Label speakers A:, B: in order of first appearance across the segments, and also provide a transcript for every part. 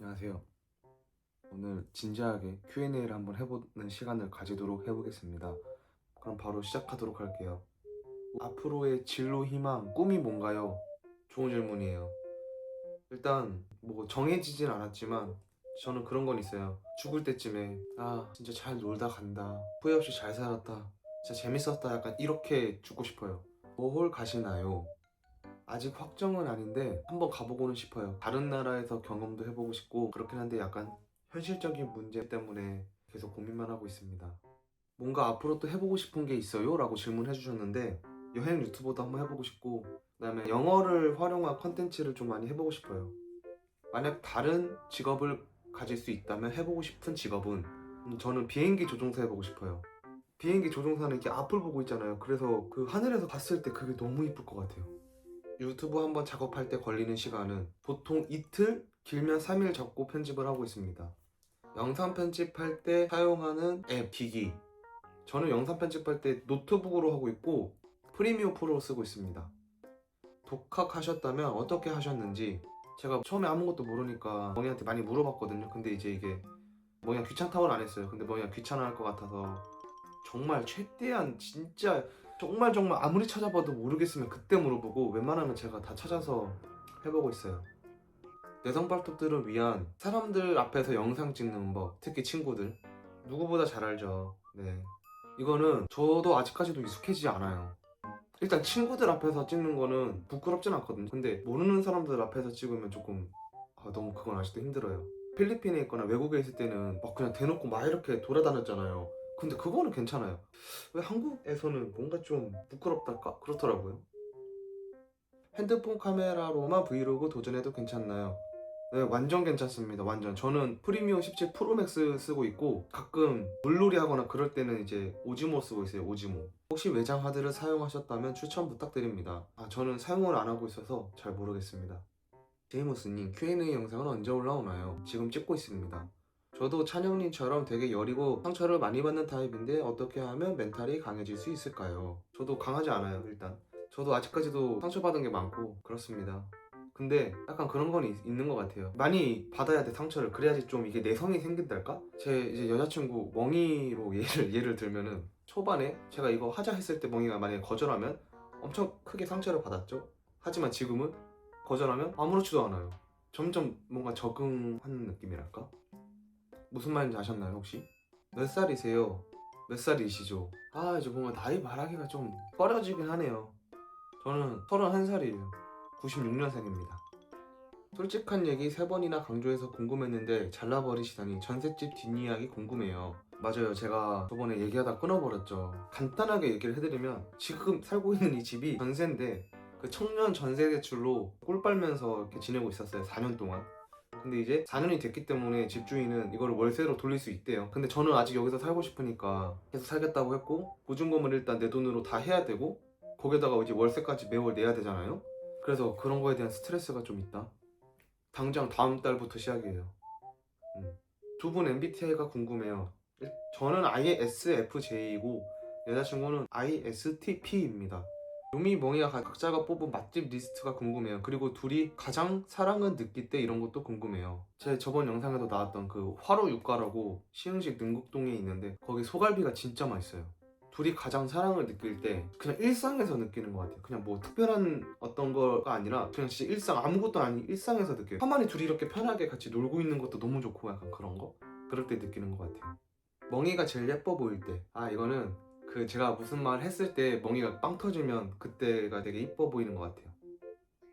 A: 안녕하세요. 오늘 진지하게 Q&A를 한번 해보는 시간을 가지도록 해보겠습니다. 그럼 바로 시작하도록 할게요. 앞으로의 진로 희망, 꿈이 뭔가요? 좋은 질문이에요. 일단 뭐 정해지진 않았지만 저는 그런 건 있어요. 죽을 때쯤에 진짜 잘 놀다 간다, 후회 없이 잘 살았다, 진짜 재밌었다, 약간 이렇게 죽고 싶어요. 뭘 가시나요? 아직 확정은 아닌데 한번 가보고는 싶어요. 다른 나라에서 경험도 해보고 싶고 그렇긴 한데 약간 현실적인 문제 때문에 계속 고민만 하고 있습니다. 뭔가 앞으로 또 해보고 싶은 게 있어요? 라고 질문해 주셨는데 여행 유튜버도 한번 해보고 싶고, 그다음에 영어를 활용한 컨텐츠를 좀 많이 해보고 싶어요. 만약 다른 직업을 가질 수 있다면 해보고 싶은 직업은 저는 비행기 조종사 해보고 싶어요. 비행기 조종사는 이렇게 앞을 보고 있잖아요. 그래서 그 하늘에서 봤을 때 그게 너무 이쁠 것 같아요. 유튜브 한번 작업할 때 걸리는 시간은 보통 이틀, 길면 3일 잡고 편집을 하고 있습니다. 영상 편집할 때 사용하는 앱, 기기. 저는 영상 편집할 때 노트북으로 하고 있고 프리미어 프로 쓰고 있습니다. 독학하셨다면 어떻게 하셨는지, 제가 처음에 아무것도 모르니까 멍이한테 많이 물어봤거든요. 근데 이제 이게 멍이가 귀찮다고는 안 했어요. 근데 멍이가 귀찮아할 것 같아서 정말 최대한 진짜 정말 아무리 찾아봐도 모르겠으면 그때 물어보고, 웬만하면 제가 다 찾아서 해보고 있어요. 내성 발톱들을 위한 사람들 앞에서 영상 찍는 법, 특히 친구들 누구보다 잘 알죠. 네, 이거는 저도 아직까지도 익숙해지지 않아요. 일단 친구들 앞에서 찍는 거는 부끄럽진 않거든요. 근데 모르는 사람들 앞에서 찍으면 조금 너무 그건 아직도 힘들어요. 필리핀에 있거나 외국에 있을 때는 막 그냥 대놓고 막 이렇게 돌아다녔잖아요. 근데 그거는 괜찮아요. 왜 한국에서는 뭔가 좀 부끄럽달까? 그렇더라고요. 핸드폰 카메라로만 브이로그 도전해도 괜찮나요? 네, 완전 괜찮습니다. 완전. 저는 프리미엄 17 프로맥스 쓰고 있고 가끔 물놀이 하거나 그럴 때는 이제 오지모 쓰고 있어요. 오지모. 혹시 외장 하드를 사용하셨다면 추천 부탁드립니다. 저는 사용을 안 하고 있어서 잘 모르겠습니다. 제이모스님, Q&A 영상은 언제 올라오나요? 지금 찍고 있습니다. 저도 찬영님처럼 되게 여리고 상처를 많이 받는 타입인데 어떻게 하면 멘탈이 강해질 수 있을까요? 저도 강하지 않아요, 일단. 저도 아직까지도 상처받은 게 많고 그렇습니다. 근데 약간 그런 건 있는 것 같아요. 많이 받아야 돼, 상처를. 그래야지 좀 이게 내성이 생긴달까? 제 이제 여자친구 멍이로 예를 들면은, 초반에 제가 이거 하자 했을 때 멍이가 만약에 거절하면 엄청 크게 상처를 받았죠. 하지만 지금은 거절하면 아무렇지도 않아요. 점점 뭔가 적응하는 느낌이랄까? 무슨 말인지 아셨나요, 혹시? 몇 살이세요? 몇 살이시죠? 이제 뭔가 나이 말하기가 좀 꺼려지긴 하네요. 저는 31살이에요. 96년생입니다. 솔직한 얘기 3번이나 강조해서 궁금했는데 잘라버리시다니 전셋집 뒷이야기 궁금해요. 맞아요. 제가 저번에 얘기하다 끊어버렸죠. 간단하게 얘기를 해드리면, 지금 살고 있는 이 집이 전세인데 그 청년 전세 대출로 꿀 빨면서 이렇게 지내고 있었어요. 4년 동안. 근데 이제 4년이 됐기 때문에 집주인은 이거를 월세로 돌릴 수 있대요. 근데 저는 아직 여기서 살고 싶으니까 계속 살겠다고 했고, 보증금을 일단 내 돈으로 다 해야 되고 거기다가 이제 월세까지 매월 내야 되잖아요. 그래서 그런 거에 대한 스트레스가 좀 있다. 당장 다음 달부터 시작이에요. 두 분 MBTI가 궁금해요. 저는 ISFJ이고 여자친구는 ISTP입니다. 요미 멍이가 각자가 뽑은 맛집 리스트가 궁금해요. 그리고 둘이 가장 사랑은 느낄 때 이런 것도 궁금해요. 제 저번 영상에도 나왔던 그 화로 육가라고 시흥시 능곡동에 있는데 거기 소갈비가 진짜 맛있어요. 둘이 가장 사랑을 느낄 때 그냥 일상에서 느끼는 것 같아요. 그냥 뭐 특별한 어떤 거가 아니라 그냥 진짜 일상, 아무것도 아닌 일상에서 느껴요. 가만히 둘이 이렇게 편하게 같이 놀고 있는 것도 너무 좋고 약간 그런 거? 그럴 때 느끼는 것 같아요. 멍이가 제일 예뻐 보일 때. 이거는 그 제가 무슨 말 했을 때 멍이가 빵 터지면 그때가 되게 이뻐 보이는 것 같아요.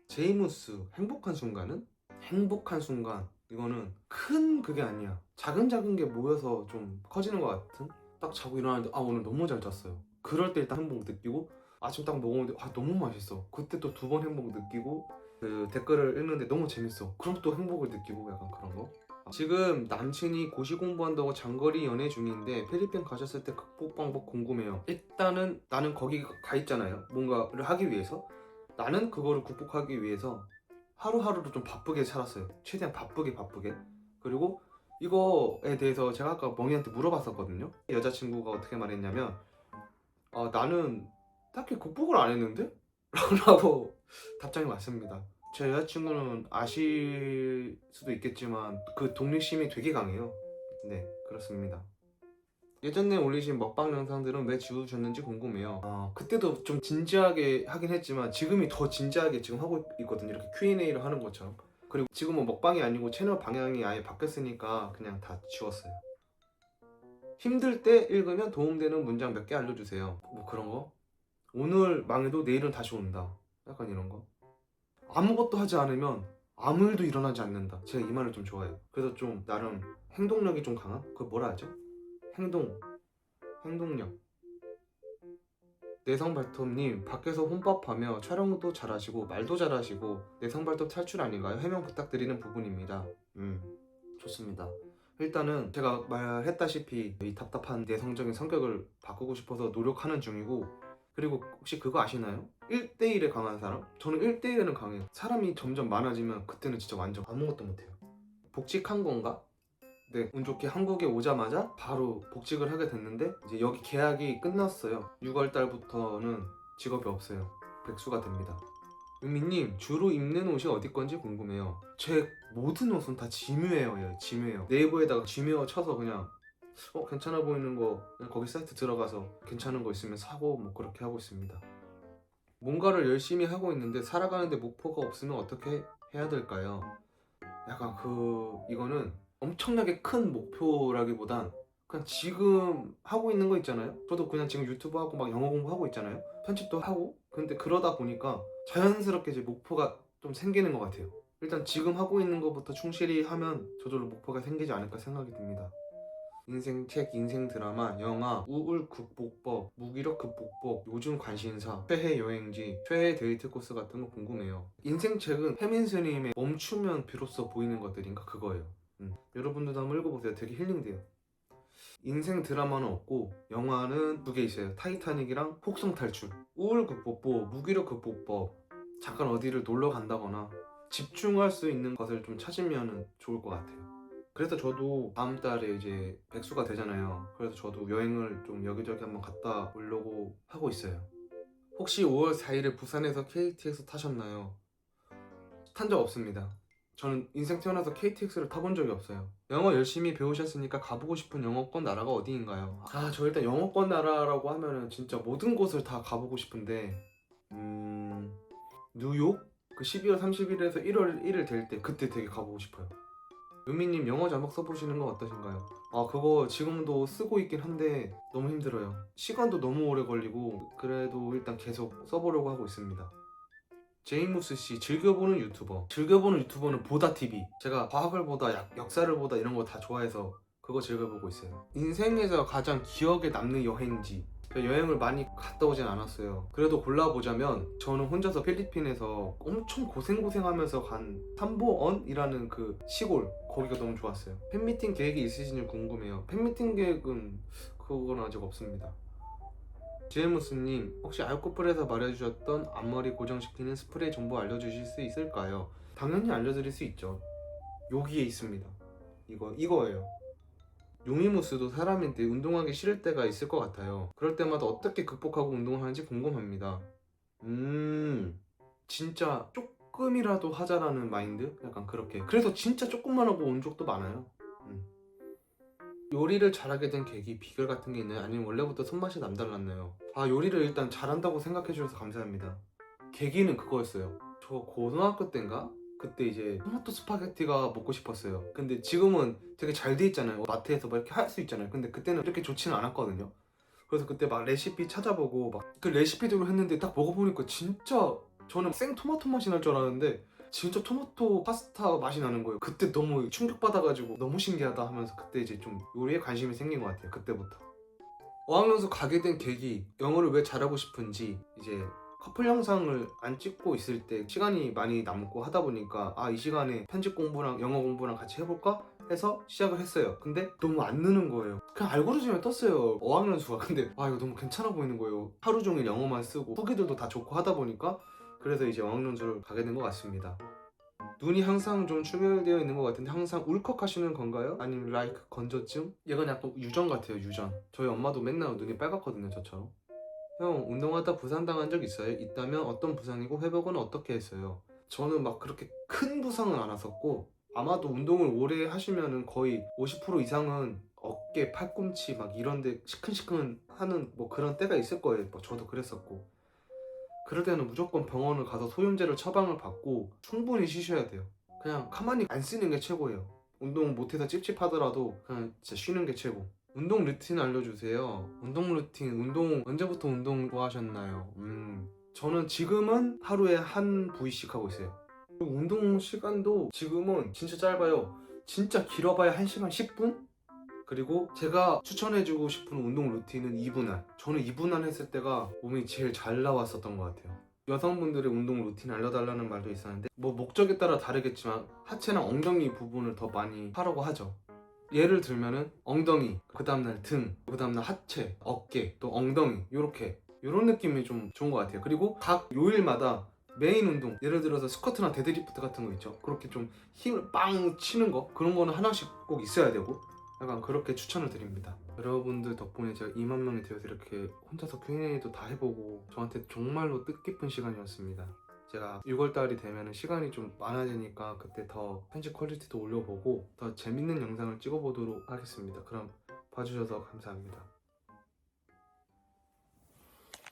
A: 제이무스, 행복한 순간은? 행복한 순간, 이거는 큰 그게 아니야. 작은 게 모여서 좀 커지는 것 같은? 딱 자고 일어나는데 오늘 너무 잘 잤어요. 그럴 때 일단 행복 느끼고, 아침 딱 먹었는데 너무 맛있어. 그때 또 2번 행복 느끼고, 그 댓글을 읽는데 너무 재밌어. 그럼 또 행복을 느끼고, 약간 그런 거. 지금 남친이 고시 공부한다고 장거리 연애 중인데 필리핀 가셨을 때 극복 방법 궁금해요. 일단은 나는 거기 가 있잖아요. 뭔가를 하기 위해서. 나는 그거를 극복하기 위해서 하루하루를 좀 바쁘게 살았어요. 최대한 바쁘게. 그리고 이거에 대해서 제가 아까 멍이한테 물어봤었거든요. 여자친구가 어떻게 말했냐면, 나는 딱히 극복을 안 했는데? 라고 답장이 왔습니다. 제 여자친구는 아실 수도 있겠지만 그 독립심이 되게 강해요. 네, 그렇습니다. 예전에 올리신 먹방 영상들은 왜 지우셨는지 궁금해요. 그때도 좀 진지하게 하긴 했지만 지금이 더 진지하게 지금 하고 있거든요. 이렇게 Q&A를 하는 것처럼. 그리고 지금은 먹방이 아니고 채널 방향이 아예 바뀌었으니까 그냥 다 지웠어요. 힘들 때 읽으면 도움되는 문장 몇 개 알려주세요. 뭐 그런 거? 오늘 망해도 내일은 다시 온다. 약간 이런 거. 아무것도 하지 않으면 아무 일도 일어나지 않는다. 제가 이 말을 좀 좋아해요. 그래서 좀 나름 행동력이 좀 강한? 그걸 뭐라 하죠? 행동력. 내성발톱님, 밖에서 혼밥하며 촬영도 잘하시고 말도 잘하시고 내성발톱 탈출 아닌가요? 해명 부탁드리는 부분입니다. 좋습니다. 일단은 제가 말했다시피 이 답답한 내성적인 성격을 바꾸고 싶어서 노력하는 중이고, 그리고 혹시 그거 아시나요? 1대1에 강한 사람? 저는 1대1에는 강해요. 사람이 점점 많아지면 그때는 진짜 완전 아무것도 못해요. 복직한 건가? 네, 운 좋게 한국에 오자마자 바로 복직을 하게 됐는데 이제 여기 계약이 끝났어요. 6월 달부터는 직업이 없어요. 백수가 됩니다. 유미님, 주로 입는 옷이 어디 건지 궁금해요. 제 모든 옷은 다 지뮤웨어예요. 지뮤웨어. 네이버에다가 지뮤웨어 쳐서 그냥 괜찮아 보이는 거 그냥 거기 사이트 들어가서 괜찮은 거 있으면 사고 뭐 그렇게 하고 있습니다. 뭔가를 열심히 하고 있는데 살아가는데 목표가 없으면 어떻게 해야 될까요? 약간 이거는 엄청나게 큰 목표라기보단 그냥 지금 하고 있는 거 있잖아요. 저도 그냥 지금 유튜브 하고 막 영어 공부하고 있잖아요. 편집도 하고. 근데 그러다 보니까 자연스럽게 이제 목표가 좀 생기는 것 같아요. 일단 지금 하고 있는 것부터 충실히 하면 저절로 목표가 생기지 않을까 생각이 듭니다. 인생 책, 인생 드라마, 영화, 우울 극복법, 무기력 극복법, 요즘 관심사, 최애 여행지, 최애 데이트 코스 같은 거 궁금해요. 인생 책은 해민스님의 멈추면 비로소 보이는 것들인가 그거예요. 여러분들도 한번 읽어보세요. 되게 힐링돼요. 인생 드라마는 없고 영화는 두 개 있어요. 타이타닉이랑 폭성 탈출. 우울 극복법, 무기력 극복법. 잠깐 어디를 놀러 간다거나 집중할 수 있는 것을 좀 찾으면 좋을 것 같아요. 그래서 저도 다음 달에 이제 백수가 되잖아요. 그래서 저도 여행을 좀 여기저기 한번 갔다 오려고 하고 있어요. 혹시 5월 4일에 부산에서 KTX 타셨나요? 탄 적 없습니다. 저는 인생 태어나서 KTX를 타본 적이 없어요. 영어 열심히 배우셨으니까 가보고 싶은 영어권 나라가 어디인가요? 저 일단 영어권 나라라고 하면은 진짜 모든 곳을 다 가보고 싶은데 뉴욕? 그 12월 30일에서 1월 1일 될 때 그때 되게 가보고 싶어요. 유미님 영어 자막 써보시는 건 어떠신가요? 그거 지금도 쓰고 있긴 한데 너무 힘들어요. 시간도 너무 오래 걸리고 그래도 일단 계속 써보려고 하고 있습니다. 제이무스 씨, 즐겨보는 유튜버. 즐겨보는 유튜버는 보다TV. 제가 과학을 보다 역사를 보다 이런 거 다 좋아해서 그거 즐겨보고 있어요. 인생에서 가장 기억에 남는 여행지. 제가 여행을 많이 갔다 오진 않았어요. 그래도 골라보자면 저는 혼자서 필리핀에서 엄청 고생하면서 간 삼보언이라는 그 시골, 거기가 너무 좋았어요. 팬미팅 계획이 있으신지 궁금해요. 팬미팅 계획은 그건 아직 없습니다. 제이무스님, 혹시 알코플에서 말해주셨던 앞머리 고정시키는 스프레이 정보 알려주실 수 있을까요? 당연히 알려드릴 수 있죠. 여기에 있습니다. 이거예요. 용이무스도 사람인데 운동하기 싫을 때가 있을 것 같아요. 그럴 때마다 어떻게 극복하고 운동을 하는지 궁금합니다. 진짜 조금이라도 하자라는 마인드? 약간 그렇게. 그래서 진짜 조금만 하고 온 적도 많아요. 음. 요리를 잘하게 된 계기, 비결 같은 게 있나요? 아니면 원래부터 손맛이 남달랐나요? 요리를 일단 잘한다고 생각해 주셔서 감사합니다. 계기는 그거였어요. 저 고등학교 때인가? 그때 이제 토마토 스파게티가 먹고 싶었어요. 근데 지금은 되게 잘 돼 있잖아요. 마트에서 막 이렇게 할 수 있잖아요. 근데 그때는 이렇게 좋지는 않았거든요. 그래서 그때 막 레시피 찾아보고 막 그 레시피대로 했는데 딱 먹어보니까 진짜 저는 생 토마토 맛이 날 줄 알았는데 진짜 토마토 파스타 맛이 나는 거예요. 그때 너무 충격받아가지고 너무 신기하다 하면서 그때 이제 좀 요리에 관심이 생긴 것 같아요. 그때부터. 어학연수 가게 된 계기, 영어를 왜 잘하고 싶은지, 이제 커플 영상을 안 찍고 있을 때 시간이 많이 남고 하다 보니까 이 시간에 편집 공부랑 영어 공부랑 같이 해볼까? 해서 시작을 했어요. 근데 너무 안 느는 거예요. 그냥 알고리즘에 떴어요. 어학연수가. 근데 이거 너무 괜찮아 보이는 거예요. 하루 종일 영어만 쓰고 후기들도 다 좋고 하다 보니까 그래서 이제 어학연수를 가게 된 것 같습니다. 눈이 항상 좀 충혈되어 있는 것 같은데 항상 울컥하시는 건가요? 아니면 like 건조증? 얘가 약간 유전 같아요, 유전. 저희 엄마도 맨날 눈이 빨갛거든요, 저처럼. 형, 운동하다 부상 당한 적 있어요? 있다면 어떤 부상이고 회복은 어떻게 했어요? 저는 막 그렇게 큰 부상은 안 왔었고, 아마도 운동을 오래 하시면은 거의 50% 이상은 어깨, 팔꿈치 막 이런데 시큰시큰 하는 뭐 그런 때가 있을 거예요. 뭐 저도 그랬었고. 그럴 때는 무조건 병원을 가서 소염제를 처방을 받고 충분히 쉬셔야 돼요. 그냥 가만히 안 쓰는 게 최고예요. 운동 못해서 찝찝하더라도 그냥 진짜 쉬는 게 최고. 운동 루틴 알려주세요. 운동 루틴, 운동 언제부터 운동 좋아하셨나요? 저는 지금은 하루에 한 부위씩 하고 있어요. 운동 시간도 지금은 진짜 짧아요. 진짜 길어봐야 1시간 10분? 그리고 제가 추천해주고 싶은 운동 루틴은 2분할. 저는 2분할 했을 때가 몸이 제일 잘 나왔었던 것 같아요. 여성분들의 운동 루틴 알려달라는 말도 있었는데 뭐 목적에 따라 다르겠지만 하체랑 엉덩이 부분을 더 많이 하라고 하죠. 예를 들면은 엉덩이, 그 다음날 등, 그 다음날 하체, 어깨, 또 엉덩이 요렇게 요런 느낌이 좀 좋은 것 같아요. 그리고 각 요일마다 메인 운동, 예를 들어서 스쿼트나 데드리프트 같은 거 있죠. 그렇게 좀 힘을 빵 치는 거, 그런 거는 하나씩 꼭 있어야 되고 약간 그렇게 추천을 드립니다. 여러분들 덕분에 제가 2만 명이 되어서 이렇게 혼자서 Q&A도 다 해보고 저한테 정말로 뜻깊은 시간이었습니다. 제가 6월달이 되면 시간이 좀 많아지니까 그때 더 편집 퀄리티도 올려보고 더 재밌는 영상을 찍어보도록 하겠습니다. 그럼 봐주셔서 감사합니다.